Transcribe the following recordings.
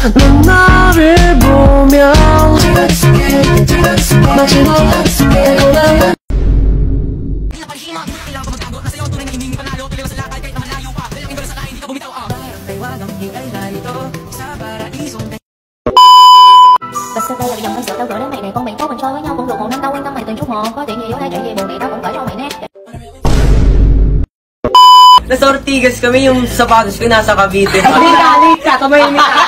넌 나를 보면 마지막 달콤한 Basta đây là dòng hay sợ tao gửi đến mày này, con mày tốt mình chơi với nhau cũng được, một năm tao quan tâm mày từng chút một, có chuyện gì ở đây chuyện gì buồn mày tao cũng gửi cho mày nè. Nasa Ortigas kami, yung sapatos ko nasa Cavite. Galit ka, tumahimik ka.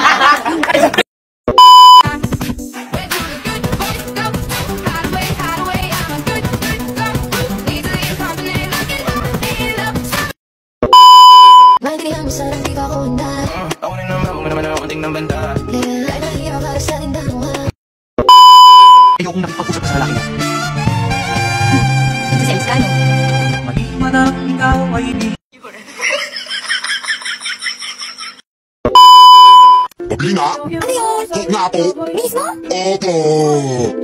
Maintindihan mo sana di ba ako handa? Ako na naman, huwag mo naman ako konting ng banda. Kaya ay mahirap para sa ating dalawa. Ikaw kung nakipag-usap ka sa lalaki mo. Si Sense ka, no? Maging manang ikaw ay hindi. Pabili nga. Ano yun? Cake nga po. Bilis mo? Opo.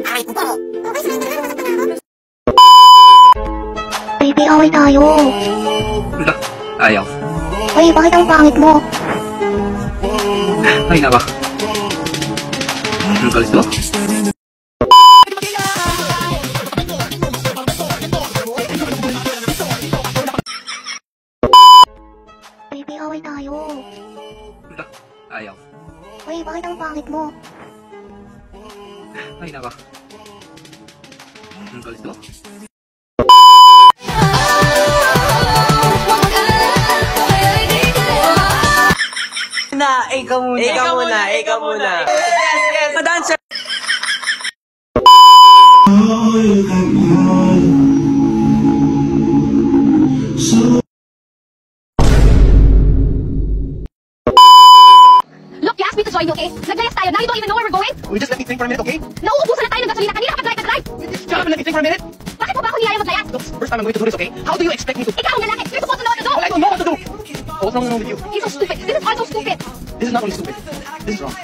Ay, po. Baby, away tayo. Wala, ayaw. Uy, bakit ang pangit mo? Ay, naka. Anong kalis to? Baby, away tayo. Wala, ayaw. Uy, bakit ang pangit mo? Ay, naka. Anong kalis to? Ikaw muna. Madancer. Look, you asked me to join you, okay? Naglayas tayo, now you don't even know where we're going? We just let me think for a minute, okay? Nauubusan na tayo ng gasolina, kanina ka pa-drive. Shut up and let me think for a minute. Bakit mo ba ako niyaya maglayas? Look, first time I'm going to do this, okay? How do you expect me to? Ikaw ang lalaki, you're supposed to know what to do. Well, I don't know what to do. Oh, what's wrong with you? You're so stupid, this is all so stupid. This is not only stupid. This is wrong.